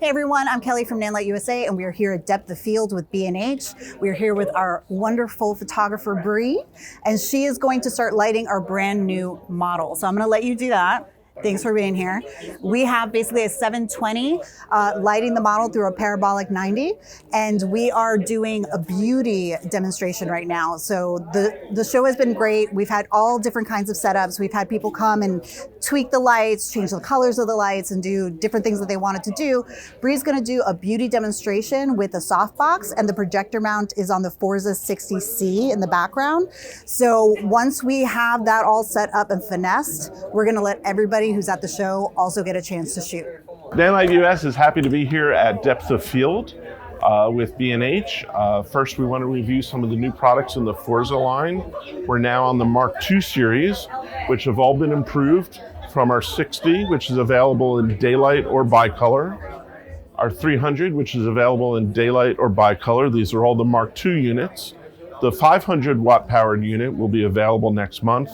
Hey everyone, I'm Kelly from NANLITE USA, and we are here at Depth of Field with B&H. We are here with our wonderful photographer, Bree, and she is going to start lighting our brand new model. So I'm gonna let you do that. Thanks for being here. We have basically a 720 lighting the model through a parabolic 90, and we are doing a beauty demonstration right now. So the show has been great. We've had all different kinds of setups. We've had people come and tweak the lights, change the colors of the lights, and do different things that they wanted to do. Bree's gonna do a beauty demonstration with a softbox, and the projector mount is on the Forza 60C in the background. So once we have that all set up and finessed, we're gonna let everybody who's at the show also get a chance to shoot. NANLITE US is happy to be here at Depth of Field with B&H. First, we want to review some of the new products in the Forza line. We're now on the Mark II series, which have all been improved from our 60, which is available in daylight or bicolor, our 300, which is available in daylight or bicolor. These are all the Mark II units. The 500 watt powered unit will be available next month.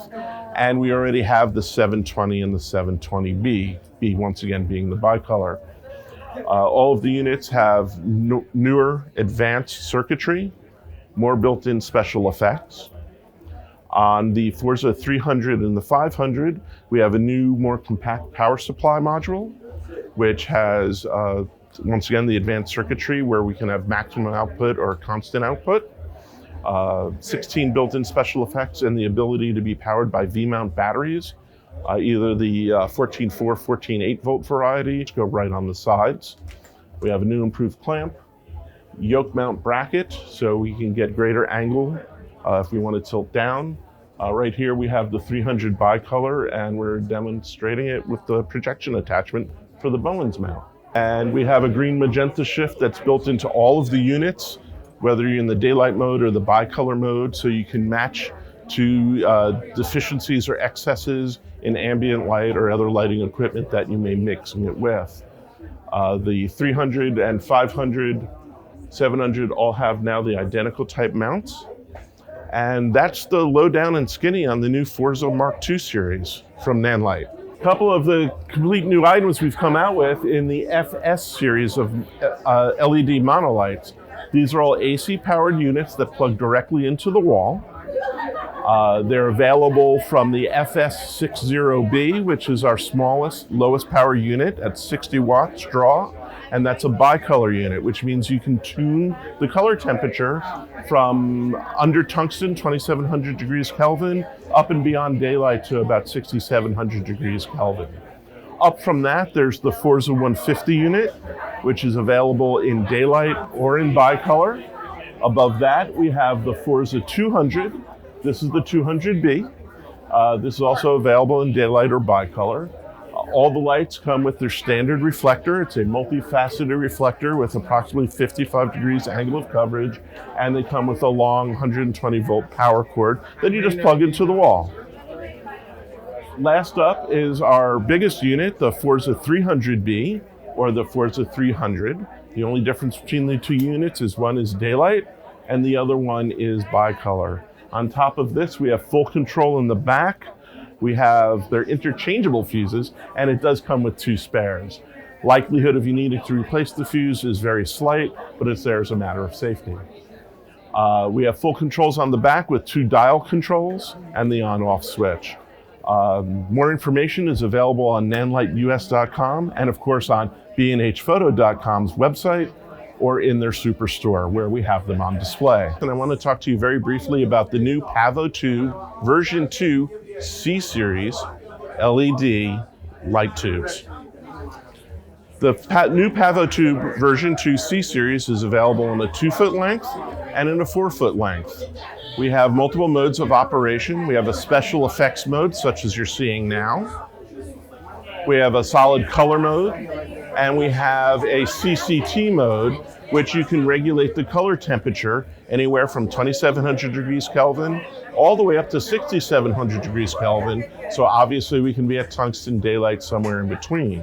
And we already have the 720 and the 720B, B once again being the bicolor. All of the units have newer advanced circuitry, more built-in special effects. On the Forza 300 and the 500, we have a new, more compact power supply module, which has, once again, the advanced circuitry where we can have maximum output or constant output. 16 built-in special effects and the ability to be powered by V-mount batteries, either the 14.4, 14.8 volt variety, which go right on the sides. We have a new improved clamp, yoke mount bracket, so we can get greater angle if we want to tilt down. Right here we have the 300 bicolor, and we're demonstrating it with the projection attachment for the Bowens mount. And we have a green magenta shift that's built into all of the units, whether you're in the daylight mode or the bicolor mode, so you can match to deficiencies or excesses in ambient light or other lighting equipment that you may mixing it with. The 300 and 500, 700 all have now the identical type mounts. And that's the lowdown and skinny on the new Forza Mark II series from NANLITE. A couple of the complete new items we've come out with in the FS series of LED monolights. These are all AC powered units that plug directly into the wall. They're available from the FS60B, which is our smallest, lowest power unit at 60 watts draw. And that's a bicolor unit, which means you can tune the color temperature from under tungsten, 2700 degrees Kelvin, up and beyond daylight to about 6700 degrees Kelvin. Up from that, there's the Forza 150 unit, which is available in daylight or in bicolor. Above that, we have the Forza 200. This is the 200B. This is also available in daylight or bicolor. All the lights come with their standard reflector. It's a multifaceted reflector with approximately 55 degrees angle of coverage, and they come with a long 120 volt power cord that you just plug into the wall. Last up is our biggest unit, the Forza 300B, or the Forza 300. The only difference between the two units is one is daylight and the other one is bicolor. On top of this, we have full control in the back. We have their interchangeable fuses, and it does come with two spares. Likelihood of you needing to replace the fuse is very slight, but it's there as a matter of safety. We have full controls on the back with two dial controls and the on-off switch. More information is available on nanliteus.com and of course on bnhphoto.com's website or in their superstore where we have them on display. And I want to talk to you very briefly about the new PavoTube version 2 C Series LED light tubes. The new PavoTube version 2 C Series is available in a 2-foot length and in a 4-foot length. We have multiple modes of operation. We have a special effects mode, such as you're seeing now. We have a solid color mode, and we have a CCT mode, which you can regulate the color temperature anywhere from 2700 degrees Kelvin all the way up to 6700 degrees Kelvin. So obviously we can be at tungsten daylight somewhere in between.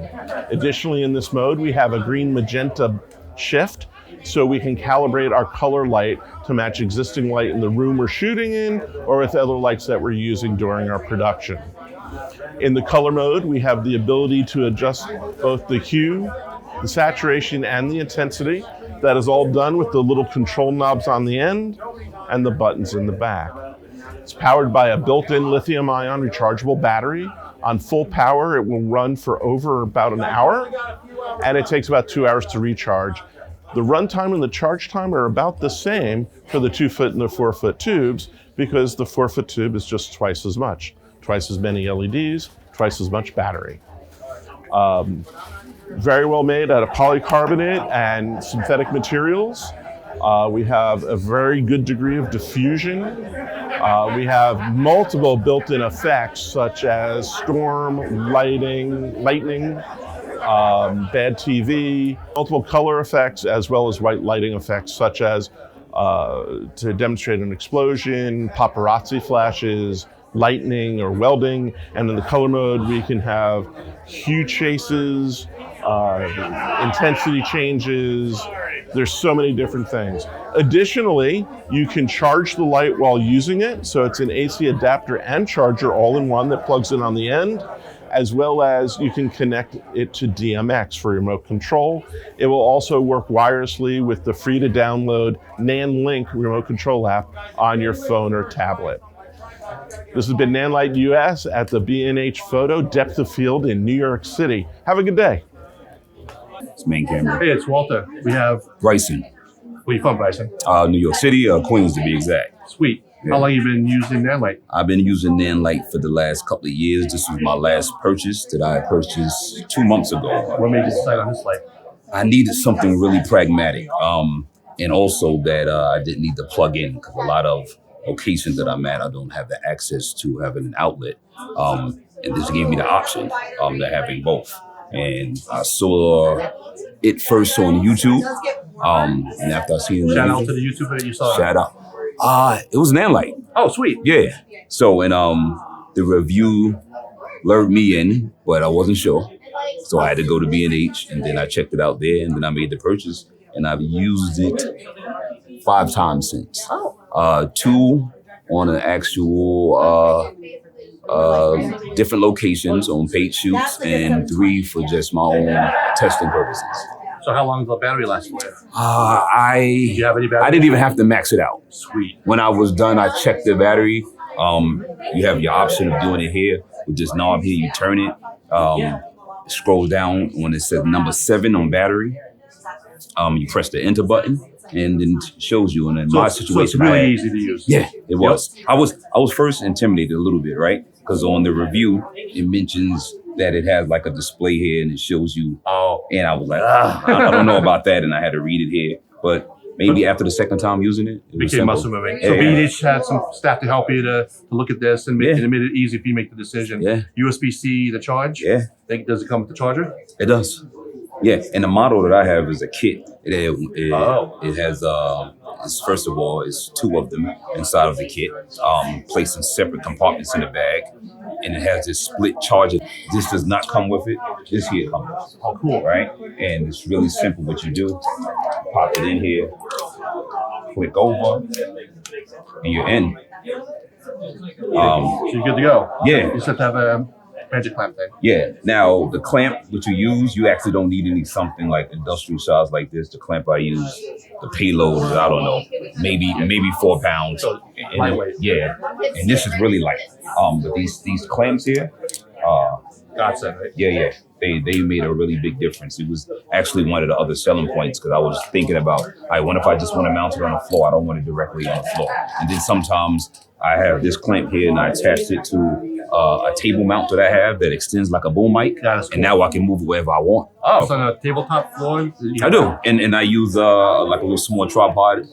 Additionally, in this mode, we have a green magenta shift, so we can calibrate our color light to match existing light in the room we're shooting in or with other lights that we're using during our production. In the color mode, we have the ability to adjust both the hue the saturation, and the intensity. That is all done with the little control knobs on the end and the buttons in the back. It's powered by a built-in lithium-ion rechargeable battery. On full power, it will run for over about an hour, and it takes about 2 hours to recharge. The runtime and the charge time are about the same for the 2-foot and the 4-foot tubes, because the 4-foot tube is just twice as much, twice as many LEDs, twice as much battery. Very well made out of polycarbonate and synthetic materials. We have a very good degree of diffusion. We have multiple built-in effects such as storm, lightning, bad TV, multiple color effects, as well as white lighting effects such as to demonstrate an explosion, paparazzi flashes, lightning or welding. And in the color mode, we can have hue chases, intensity changes. There's so many different things. Additionally, you can charge the light while using it. So it's an AC adapter and charger all in one that plugs in on the end, as well as you can connect it to DMX for remote control. It will also work wirelessly with the free to download NANLITE remote control app on your phone or tablet. This has been NANLITE US at the B&H Photo Depth of Field in New York City. Have a good day. It's main camera. Hey, it's Walter. We have, Bryson. where you from, Bryson? New York City, Queens to be exact. Sweet. Yeah. How long you been using NANLITE? I've been using NANLITE for the last couple of years. This was my last purchase that I purchased 2 months ago. What made you decide on this light? I needed something really pragmatic, and also that I didn't need to plug in, because a lot of locations that I'm at, I don't have the access to having an outlet. And this gave me the option to having both. And I saw it first on YouTube, and after I seen it, Shout out to the YouTuber that you saw. shout out. It was NANLITE. Oh, sweet. Yeah. So, and the review lured me in, but I wasn't sure. So I had to go to B&H, and then I checked it out there, and then I made the purchase, and I've used it 5 times since. 2 on an actual different locations on paid shoots, and 3 for just my own testing purposes. So how long does the battery last for? Do you have any battery? I didn't even have to max it out. Sweet. When I was done, I checked the battery. You have your option of doing it here with this knob here. You turn it, scroll down when it says number 7 on battery. You press the enter button, and then it shows you. And in my situation, so it's really easy to use. Yeah, it was. I was first intimidated a little bit, right? Because on the review, it mentions that it has like a display here and it shows you. Oh. And I was like, I don't know about that, and I had to read it here. But maybe after the second time using it, it became muscle moving. So B&H had some staff to help you to look at this and make, and it made it easy for you to make the decision. Yeah. USB-C, the charge. Yeah. Does it come with the charger? It does. Yeah, and the model that I have is a kit. It has, first of all, it's 2 of them inside of the kit, placed in separate compartments in the bag, and it has this split charger. This does not come with it. This here comes with it. Oh, cool. Right? And it's really simple what you do. Pop it in here, click over, and you're in. So you're good to go. Yeah. You just have to have a magic clamp thing. Yeah. Now, the clamp that you use, you actually don't need something like industrial size like this. The clamp I use, the payload is, I don't know, maybe 4 pounds. So lightweight. Yeah. And this is really light. But these clamps here, Godsend, right? yeah. They made a really big difference. It was actually one of the other selling points, because I was thinking about, what if I just want to mount it on the floor? I don't want it directly on the floor. And then sometimes I have this clamp here, and I attached it to a table mount that I have that extends like a boom mic, That is cool. and now I can move it wherever I want. Oh, so on a tabletop floor? I do, and I use like a little small tripod,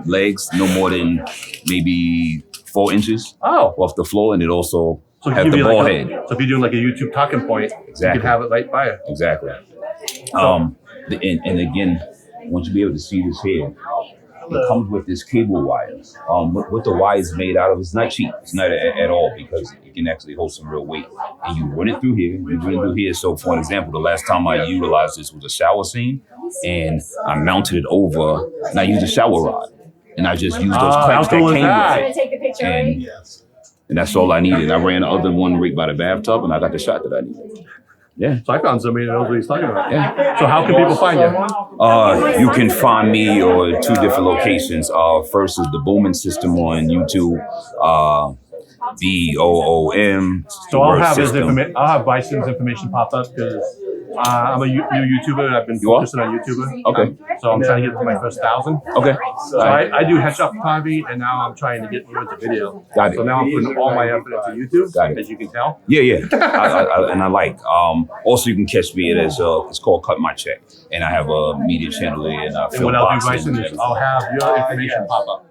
legs no more than maybe 4 inches off the floor, and it also has the ball head. So if you're doing like a YouTube talking point, Exactly. you can have it right by you. Exactly. And again, I want you to be able to see this here. It comes with this cable wire. What the wire is made out of, it's not cheap. It's not at all, because it can actually hold some real weight. And you run it through here, So for an example, the last time I utilized this was a shower scene, and I mounted it over, and I used a shower rod. And I just used those clamps that came with it. Take a picture. And that's all I needed. I ran the other one right by the bathtub, and I got the shot that I needed. Yeah. So I found somebody that knows what he's talking about. Yeah. So how can people find you? You can find me on 2 different locations. First is the Booming System on YouTube. BOOM. So I'll have his information. I'll have Bryson's information pop up because I'm a new YouTuber. I've been focusing on YouTuber. Okay. So I'm trying to get to my first 1,000. Okay. So I do headshot photography, and now I'm trying to get more into video. Got it. So now I'm putting all my effort into YouTube. Got it. As you can tell. Yeah. I like. Also, you can catch me at it's called Cut My Check, and I have a media channel there. And what I'll do, Bryson, is I'll have your information pop up.